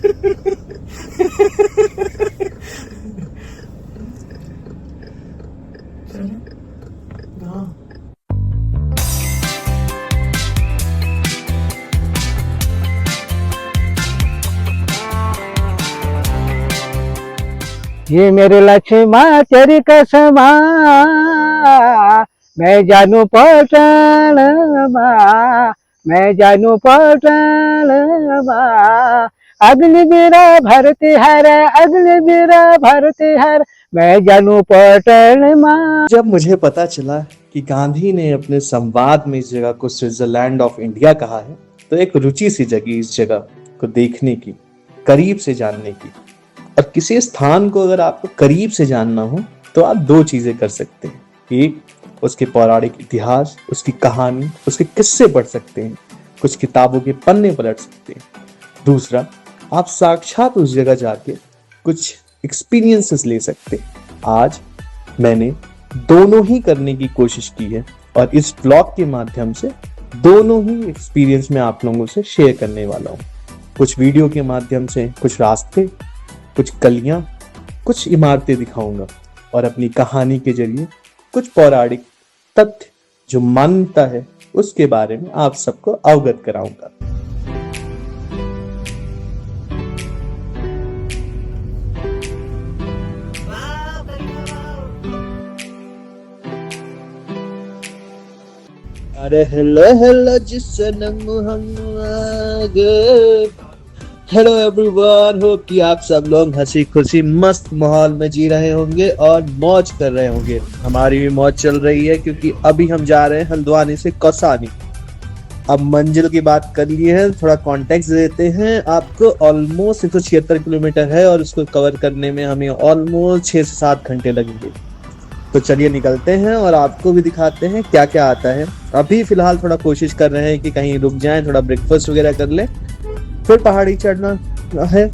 ये मेरे लक्ष्मण तेरी कसमा मैं जानू पटन मैं जानू पटन अग्नि बीरा भरती हर अग्नि बीरा भरती हर मैं जानू पटन माँ। जब मुझे पता चला कि गांधी ने अपने संवाद में इस जगह को स्विट्जरलैंड ऑफ इंडिया कहा है, तो एक रुचि सी जगी इस जगह को देखने की, करीब से जानने की। और किसी स्थान को अगर आपको करीब से जानना हो तो आप दो चीजें कर सकते हैं। एक, उसके पौराणिक इतिहास, उसकी कहानी, उसके किस्से पढ़ सकते हैं, कुछ किताबों के पन्ने पलट सकते हैं। दूसरा, आप साक्षात उस जगह जाके कुछ एक्सपीरियंसेस ले सकते हैं। आज मैंने दोनों ही करने की कोशिश की है और इस ब्लॉग के माध्यम से दोनों ही एक्सपीरियंस मैं आप लोगों से शेयर करने वाला हूँ। कुछ वीडियो के माध्यम से कुछ रास्ते, कुछ गलियां, कुछ इमारतें दिखाऊंगा और अपनी कहानी के जरिए कुछ पौराणिक तथ्य जो मान्यता है उसके बारे में आप सबको अवगत कराऊंगा। अरे हेलो हेलो जिस सनम हम हेलो एवरीवन, होप कि आप सब लोग हंसी खुशी मस्त माहौल में जी रहे होंगे और मौज कर रहे होंगे। हमारी भी मौज चल रही है क्योंकि अभी हम जा रहे हैं हल्द्वानी से कौसानी। अब मंजिल की बात कर लिए हैं, थोड़ा कॉन्टेक्स्ट देते हैं आपको। ऑलमोस्ट 176 किलोमीटर है और उसको कवर करने में हमें ऑलमोस्ट 6 से 7 घंटे लगेंगे। तो चलिए निकलते हैं और आपको भी दिखाते हैं क्या क्या आता है। अभी फिलहाल थोड़ा कोशिश कर रहे हैं कि कहीं रुक जाएं, थोड़ा ब्रेकफास्ट वगैरह कर ले, फिर पहाड़ी चढ़ना है।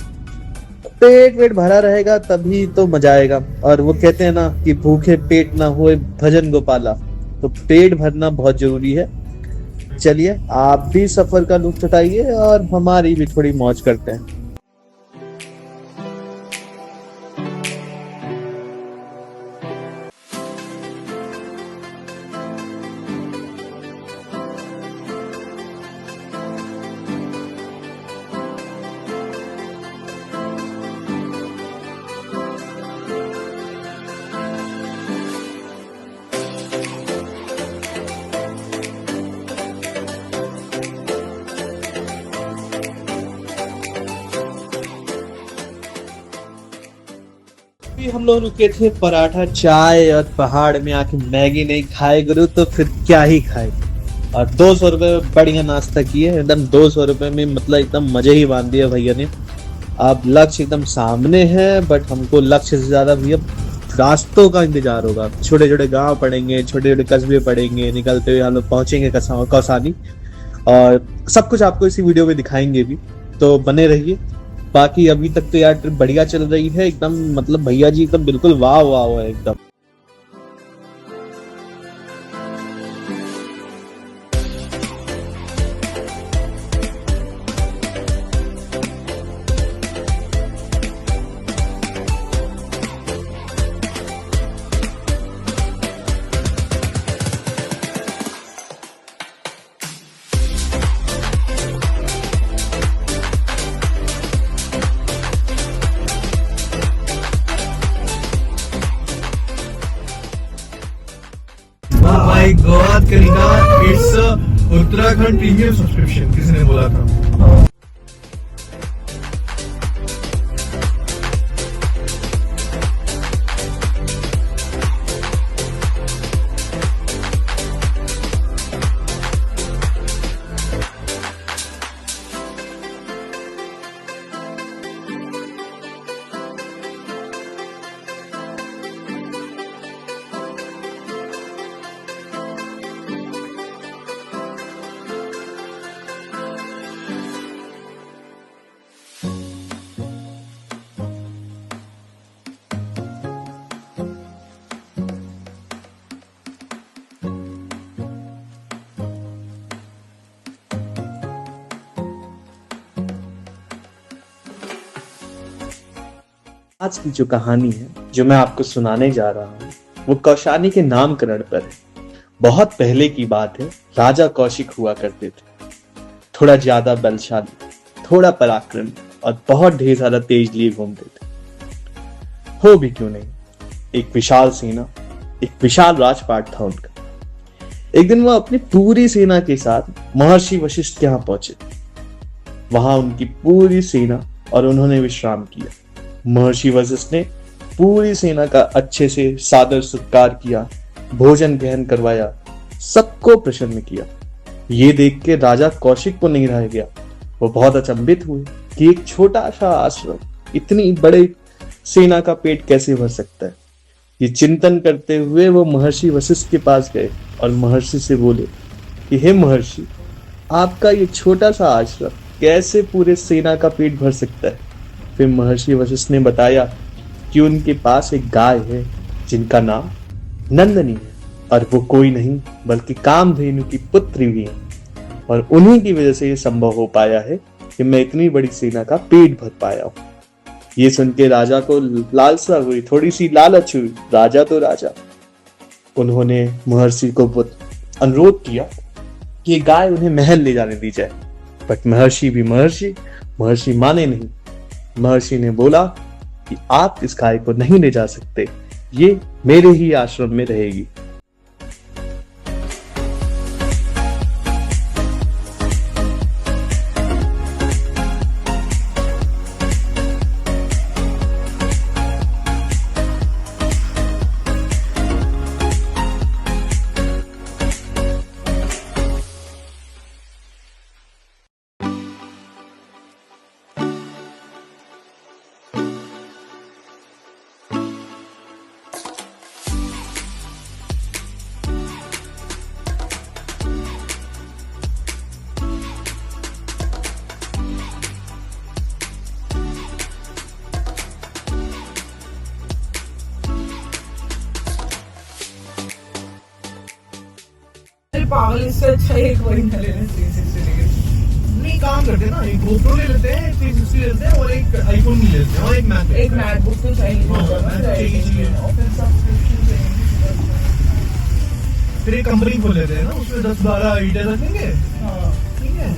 पेट भरा रहेगा तभी तो मजा आएगा। और वो कहते हैं ना कि भूखे पेट ना होए भजन गोपाला, तो पेट भरना बहुत जरूरी है। चलिए आप भी सफर का लुत्फ उठाइए और हमारी भी थोड़ी मौज करते हैं। हम लोग रुके थे पराठा चाय और पहाड़ में आके मैगी नहीं खाए गुरु तो फिर क्या ही खाए। और 200 रुपए में बढ़िया नाश्ता किए एकदम। 200 रुपए में मतलब एकदम मजे ही बांध दिया भैया ने। अब लक्ष्य एकदम सामने है, बट हमको लक्ष्य से ज्यादा भैया रास्तों का इंतजार होगा। छोटे छोटे गांव पड़ेंगे, छोटे छोटे कस्बे पड़ेंगे, निकलते हुए हम लोग पहुंचेंगे कौसानी। और सब कुछ आपको इसी वीडियो में दिखाएंगे भी, तो बने रहिए। बाकी अभी तक तो यार ट्रिप बढ़िया चल रही है एकदम। मतलब भैया जी एकदम बिल्कुल वाह वाह है एकदम। My God Kanika, it's Uttarakhand premium subscription, किसी ने बोला था। आज की जो कहानी है जो मैं आपको सुनाने जा रहा हूँ वो कौशानी के नामकरण पर है। बहुत पहले की बात है, राजा कौशिक हुआ करते थे। थोड़ा ज्यादा बलशाली, थोड़ा पराक्रमी और बहुत ढेर सारा तेज लिए घूमते थे। हो भी क्यों नहीं, एक विशाल सेना, एक विशाल राजपाट था उनका। एक दिन वो अपनी पूरी सेना के साथ महर्षि वशिष्ठ के यहाँ पहुंचे। वहां उनकी पूरी सेना और उन्होंने विश्राम किया। महर्षि वशिष्ठ ने पूरी सेना का अच्छे से सादर सत्कार किया, भोजन ग्रहण करवाया, सबको प्रसन्न किया। ये देख के राजा कौशिक को नहीं रह गया। वो बहुत अचंभित हुए कि एक छोटा सा आश्रम इतनी बड़े सेना का पेट कैसे भर सकता है। ये चिंतन करते हुए वो महर्षि वशिष्ठ के पास गए और महर्षि से बोले कि हे महर्षि, आपका ये छोटा सा आश्रम कैसे पूरे सेना का पेट भर सकता है। फिर महर्षि वशिष्ठ ने बताया कि उनके पास एक गाय है जिनका नाम नंदनी है और वो कोई नहीं बल्कि कामधेनु की पुत्री भी है, और उन्हीं की वजह से ये संभव हो पाया है कि मैं इतनी बड़ी सेना का पेट भर पाया हूं। ये सुन के राजा को लालसा हुई, थोड़ी सी लालच हुई। राजा तो राजा, उन्होंने महर्षि को अनुरोध किया कि ये गाय उन्हें महल ले जाने दी जाए। बट महर्षि भी महर्षि माने नहीं। महर्षि ने बोला कि आप इस गाय को नहीं ले जा सकते, ये मेरे ही आश्रम में रहेगी। पागल, इससे अच्छा एक वही ले लें 360 डिग्री। नहीं, काम करते ना, एक GoPro ले लेते हैं, 360 ले लेते हैं और एक iPhone ले लेते हैं और एक मैक एक मैकबुक तो चाहिए हाँ, Mac तो चाहिए। और फिर सब्सक्रिप्शन चाहिए। फिर एक कंपनी खोल लेते हैं ना, उसमें 10-12 एडिटर रखेंगे। हाँ ठीक है।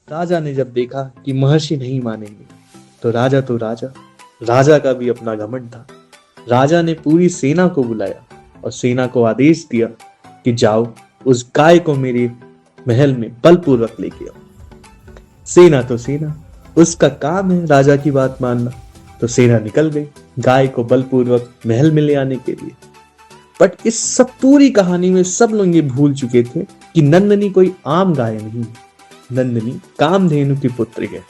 राजा ने जब देखा कि महर्षि नहीं मानेंगे तो राजा का भी अपना घमंड था। राजा ने पूरी सेना को बुलाया और सेना को आदेश दिया कि जाओ उस गाय को मेरे महल में बलपूर्वक लेके आओ। सेना तो सेना, उसका काम है राजा की बात मानना। तो सेना निकल गई गाय को बलपूर्वक महल में ले आने के लिए। बट इस सब पूरी कहानी में सब लोग ये भूल चुके थे कि नंदनी कोई आम गाय नहीं है। नंदनी कामधेनु की पुत्री है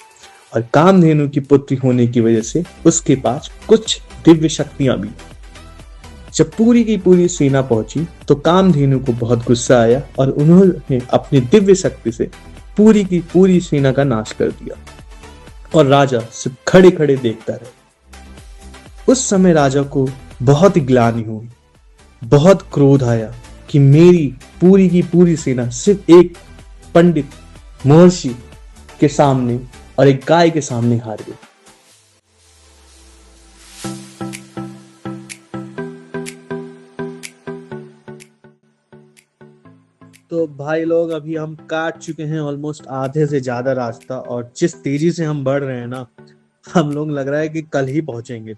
और कामधेनु की पुत्री होने की वजह से उसके पास कुछ दिव्य शक्तियां भी। जब पूरी की पूरी सेना पहुंची तो कामधेनु को बहुत गुस्सा आया और उन्होंने अपनी दिव्य शक्ति से पूरी की पूरी सेना का नाश कर दिया और राजा सिर्फ खड़े खड़े देखता रहा। उस समय राजा को बहुत ग्लानि हुई, बहुत क्रोध आया कि मेरी पूरी की पूरी सेना सिर्फ एक पंडित महर्षि के सामने और एक गाय के सामने हार गई। तो भाई लोग अभी हम काट चुके हैं ऑलमोस्ट आधे से ज्यादा रास्ता, और जिस तेजी से हम बढ़ रहे हैं ना, हम लोग लग रहा है कि कल ही पहुंचेंगे।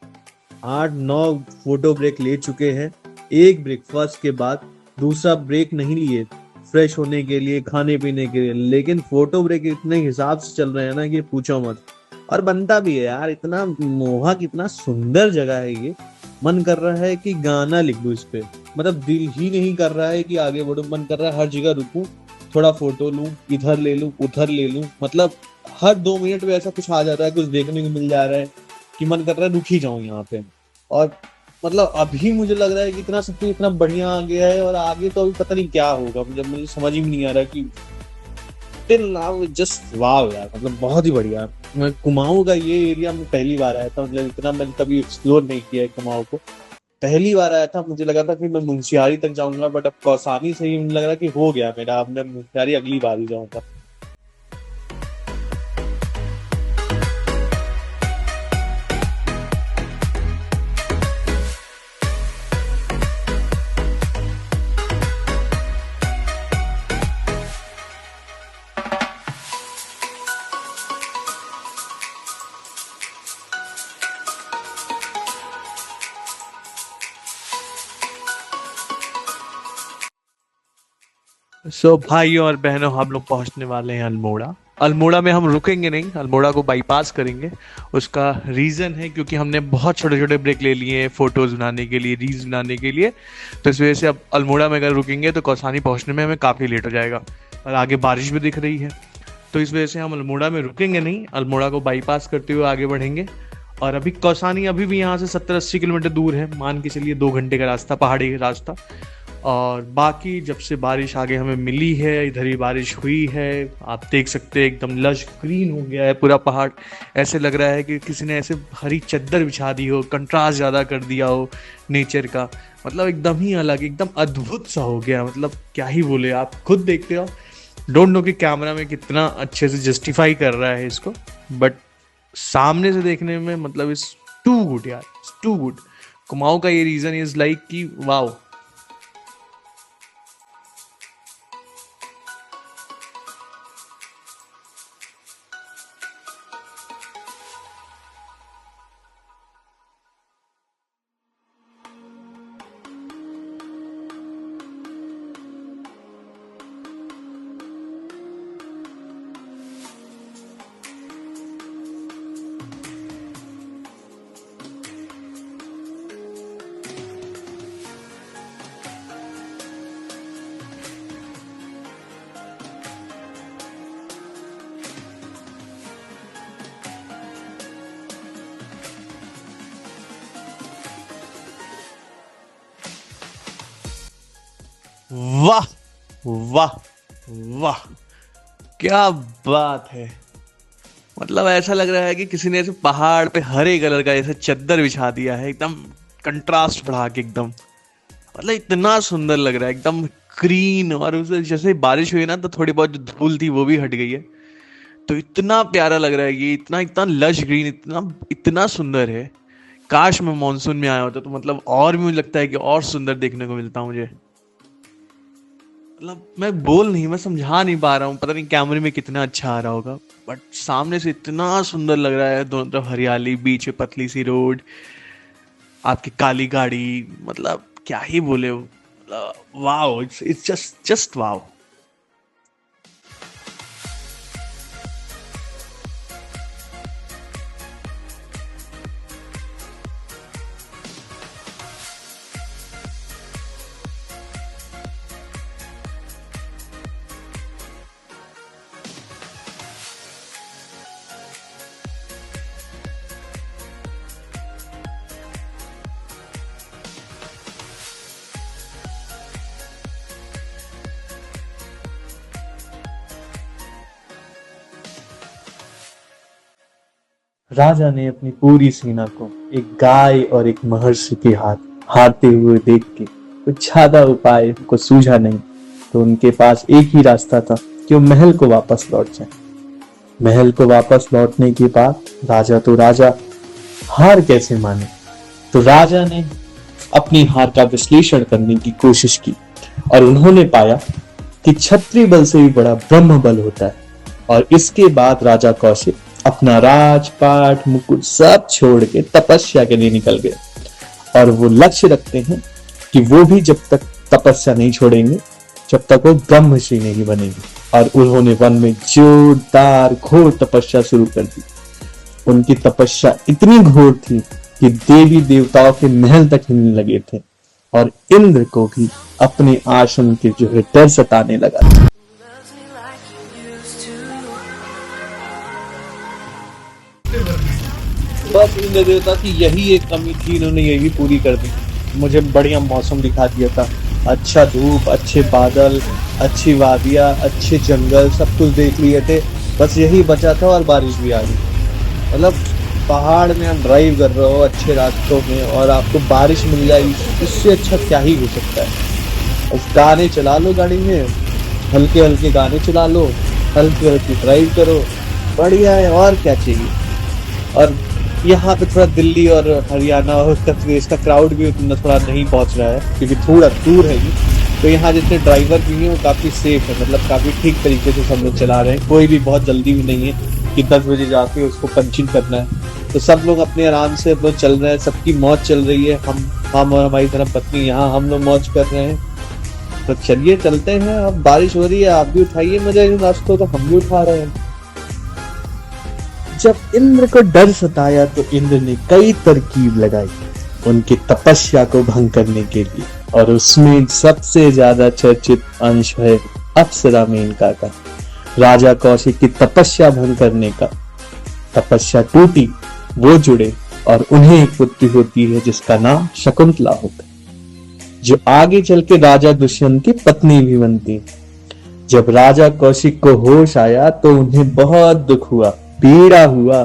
8-9 फोटो ब्रेक ले चुके हैं, एक ब्रेकफास्ट के बाद, दूसरा ब्रेक नहीं लिए फ्रेश होने के लिए, खाने पीने के लिए, लेकिन फोटो ब्रेक इतने हिसाब से चल रहे हैं ना कि पूछो मत। और बनता भी है यार, इतना मोहक, इतना सुंदर जगह है ये, मन कर रहा है कि गाना लिख दूं इस पे। मतलब दिल ही नहीं कर रहा है कि आगे बढ़ूं, मन कर रहा है हर जगह रुकूं, थोड़ा फोटो लूं, इधर ले लूं, उधर ले लूं। मतलब हर 2 मिनट में ऐसा कुछ आ जाता है, कुछ देखने को मिल जा रहा है कि मन कर रहा है रुक ही जाऊं यहाँ पे। और मतलब अभी मुझे लग रहा है कि इतना सब कुछ इतना बढ़िया आ गया है, और आगे तो अभी पता नहीं क्या होगा, मतलब मुझे समझ ही नहीं आ रहा कि टिल नाउ जस्ट वाव यार, मतलब बहुत ही बढ़िया। मैं कुमाऊं का ये एरिया में पहली बार आया था, मतलब इतना मैंने कभी एक्सप्लोर नहीं किया है कुमाऊं को, पहली बार आया था। मुझे लगा था कि मैं मुंशियारी तक जाऊंगा, बट अब कौसानी से ही मुझे लग रहा कि हो गया मेरा, अब मैं मुंशियारी अगली बार ही जाऊंगा। सो भाइयों और बहनों, हम लोग पहुंचने वाले हैं अल्मोड़ा। अल्मोड़ा में हम रुकेंगे नहीं, अल्मोड़ा को बाईपास करेंगे। उसका रीज़न है क्योंकि हमने बहुत छोटे छोटे ब्रेक ले लिए हैं फ़ोटोज़ बनाने के लिए, रील्स बनाने के लिए, तो इस वजह से अब अल्मोड़ा में अगर रुकेंगे तो कौसानी पहुंचने में हमें काफ़ी लेट हो जाएगा, और आगे बारिश भी दिख रही है, तो इस वजह से हम अल्मोड़ा में रुकेंगे नहीं, अल्मोड़ा को बाईपास करते हुए आगे बढ़ेंगे। और अभी कौसानी अभी भी यहाँ से 70-80 किलोमीटर दूर है, मान के चलिए 2 घंटे का रास्ता, पहाड़ी रास्ता। और बाकी जब से बारिश आगे हमें मिली है, इधर ही बारिश हुई है, आप देख सकते हैं एकदम लश ग्रीन हो गया है पूरा पहाड़। ऐसे लग रहा है कि किसी ने ऐसे हरी चद्दर बिछा दी हो, कंट्रास्ट ज़्यादा कर दिया हो नेचर का, मतलब एकदम ही अलग, एकदम अद्भुत सा हो गया। मतलब क्या ही बोले, आप खुद देखते हो, डोंट नो कि कैमरा में कितना अच्छे से जस्टिफाई कर रहा है इसको, बट सामने से देखने में मतलब इज टू गुड यार, टू गुड। कुमाऊं का ये रीज़न इज लाइक कि वाओ। वाह वाह वाह, क्या बात है। मतलब ऐसा लग रहा है कि किसी ने ऐसे पहाड़ पे हरे कलर का ऐसे चद्दर बिछा दिया है, एकदम कंट्रास्ट बढ़ा के एकदम, मतलब इतना सुंदर लग रहा है, एकदम ग्रीन। और उसे जैसे बारिश हुई ना तो थोड़ी बहुत जो धूल थी वो भी हट गई है, तो इतना प्यारा लग रहा है ये, इतना इतना लश ग्रीन, इतना इतना सुंदर है। काश मैं मॉनसून में आया होता तो मतलब और भी मुझे लगता है कि और सुंदर देखने को मिलता मुझे। मतलब मैं बोल नहीं, मैं समझा नहीं पा रहा हूँ, पता नहीं कैमरे में कितना अच्छा आ रहा होगा, बट सामने से इतना सुंदर लग रहा है। दोनों तरफ हरियाली, बीच में पतली सी रोड, आपकी काली गाड़ी, मतलब क्या ही बोले, वाओ, इट्स जस्ट वाओ। राजा ने अपनी पूरी सेना को एक गाय और एक महर्षि के हाथ हारते हुए देख के कुछ ज्यादा उपाय को सूझा नहीं, तो उनके पास एक ही रास्ता था कि वो महल को वापस लौट जाए। महल को वापस लौटने के बाद राजा हार कैसे माने, तो राजा ने अपनी हार का विश्लेषण करने की कोशिश की और उन्होंने पाया कि क्षत्रिय बल से भी बड़ा ब्रह्म बल होता है। और इसके बाद राजा कौशिक अपना राजपाट मुकुट सब छोड़ के तपस्या के लिए निकल गए। और वो लक्ष्य रखते हैं कि वो भी जब तक तपस्या नहीं छोड़ेंगे जब तक वो ब्रह्मश्री नहीं बनेंगे। और उन्होंने वन में जोरदार घोर तपस्या शुरू कर दी। उनकी तपस्या इतनी घोर थी कि देवी देवताओं के महल तक हिलने लगे थे और इंद्र को भी अपने आश्रम के जो है डर सताने लगा। बस इंद्र देवता की यही एक कमी थी, इन्होंने यही पूरी कर दी। मुझे बढ़िया मौसम दिखा दिया था, अच्छा धूप, अच्छे बादल, अच्छी वादियाँ, अच्छे जंगल, सब कुछ देख लिए थे। बस यही बचा था और बारिश भी आ गई। मतलब पहाड़ में आप ड्राइव कर रहे हो अच्छे रास्तों में और आपको बारिश मिल जाएगी, इससे अच्छा क्या ही हो सकता है। बस गाने चला लो गाड़ी में, हल्के हल्के गाने चला लो, हल्की हल्की ड्राइव करो, बढ़िया है। और क्या चाहिए। और यहाँ पे थोड़ा दिल्ली और हरियाणा और उत्तर प्रदेश का क्राउड भी उतना थोड़ा नहीं पहुँच रहा है क्योंकि थोड़ा दूर है ये, तो यहाँ जितने ड्राइवर भी हैं वो काफ़ी सेफ है, मतलब काफ़ी ठीक तरीके से सब लोग चला रहे हैं। कोई भी बहुत जल्दी भी नहीं है कि 10 बजे जाके उसको पंचिंग करना है। तो सब लोग अपने आराम से अपने चल रहे हैं, सबकी मौज चल रही है। हम और हमारी धर्म पत्नी यहाँ हम लोग मौज कर रहे हैं। तो चलिए चलते हैं। अब बारिश हो रही है, आप भी उठाइए मजा इन रास्तों, तो हम भी उठा रहे हैं। जब इंद्र को डर सताया तो इंद्र ने कई तरकीब लगाई उनकी तपस्या को भंग करने के लिए। और उसमें सबसे ज्यादा चर्चित अंश है अप्सरा मेनका का। राजा कौशिक की तपस्या भंग करने का, तपस्या टूटी, वो जुड़े और उन्हें एक पुत्री होती है जिसका नाम शकुंतला होता है, जो आगे चल के राजा दुष्यंत की पत्नी भी बनती। जब राजा कौशिक को होश आया तो उन्हें बहुत दुख हुआ, पीड़ा हुआ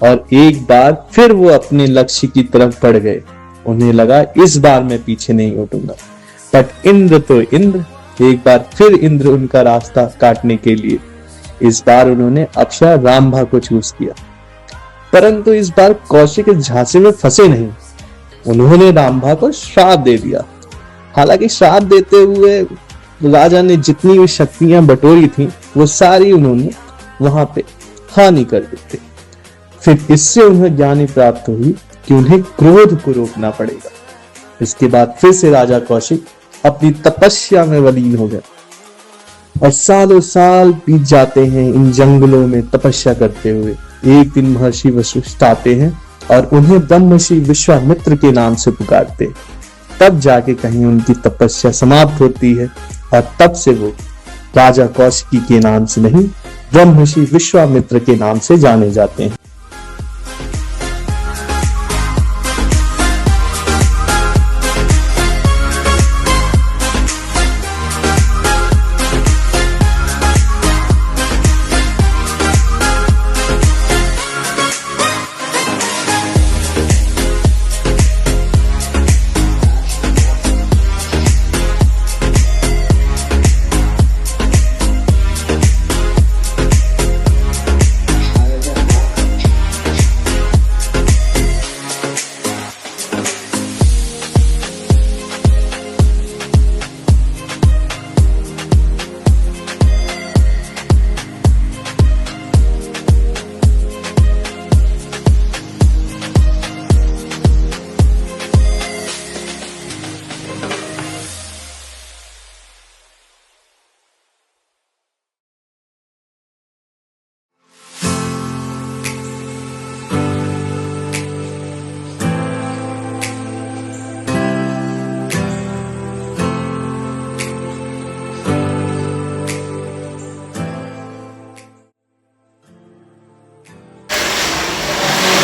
और एक बार फिर वो अपने लक्ष्य की तरफ बढ़ गए। उन्हें लगा इस बार मैं पीछे नहीं हटूंगा। बट इंद्र तो इंद्र, एक बार फिर इंद्र उनका रास्ता काटने के लिए इस बार उन्होंने अप्सरा रामभा को चूज किया। परंतु इस बार कौशिक इस झांसे में फंसे नहीं, उन्होंने रामभा को श्राप दे दिया। हालांकि श्राप देते हुए राजा ने जितनी भी शक्तियां बटोरी थी वो सारी उन्होंने वहां पे हानि कर देते। फिर इससे उन्हें ज्ञान प्राप्त हुई कि उन्हें क्रोध को रोकना पड़ेगा। इसके बाद फिर से राजा कौशिक अपनी तपस्या में वलीन हो गए और सालों साल बीत जाते हैं इन जंगलों में तपस्या करते हुए। एक दिन महर्षि वशिष्ठ आते हैं और उन्हें ब्रह्मर्षि विश्वामित्र के नाम से पुकारते। तब जाके कहीं उनकी तपस्या समाप्त होती है और तब से वो राजा कौशिकी के नाम से नहीं ब्रह्मर्षि विश्वामित्र के नाम से जाने जाते हैं।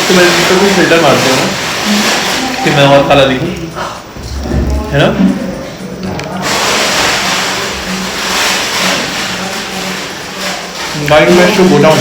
तो मैं तो कोई फिल्टर मारते हो ना कि मैं और काला दिखूं, है ना? गाइड में शो गो डाउन।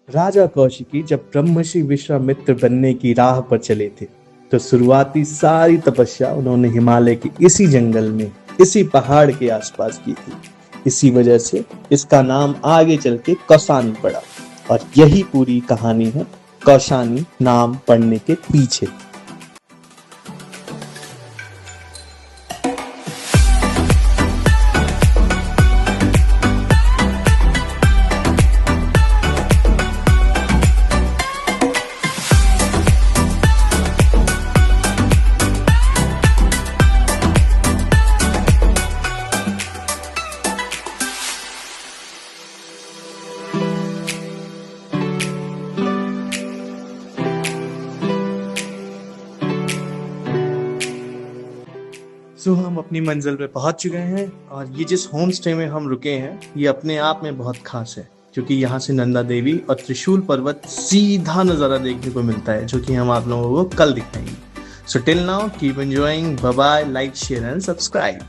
राजा कौशिकी जब ब्रह्मर्षि विश्वामित्र बनने की राह पर चले थे तो शुरुआती सारी तपस्या उन्होंने हिमालय के इसी जंगल में, इसी पहाड़ के आसपास की थी। इसी वजह से इसका नाम आगे चल के कौसानी पड़ा और यही पूरी कहानी है कौशानी नाम पड़ने के पीछे। तो हम अपनी मंजिल पे पहुंच चुके हैं और ये जिस होम स्टे में हम रुके हैं ये अपने आप में बहुत खास है क्योंकि यहाँ से नंदा देवी और त्रिशूल पर्वत सीधा नज़ारा देखने को मिलता है, जो कि हम आप लोगों को कल दिखाएंगे। So till now keep enjoying, bye bye, like share and subscribe.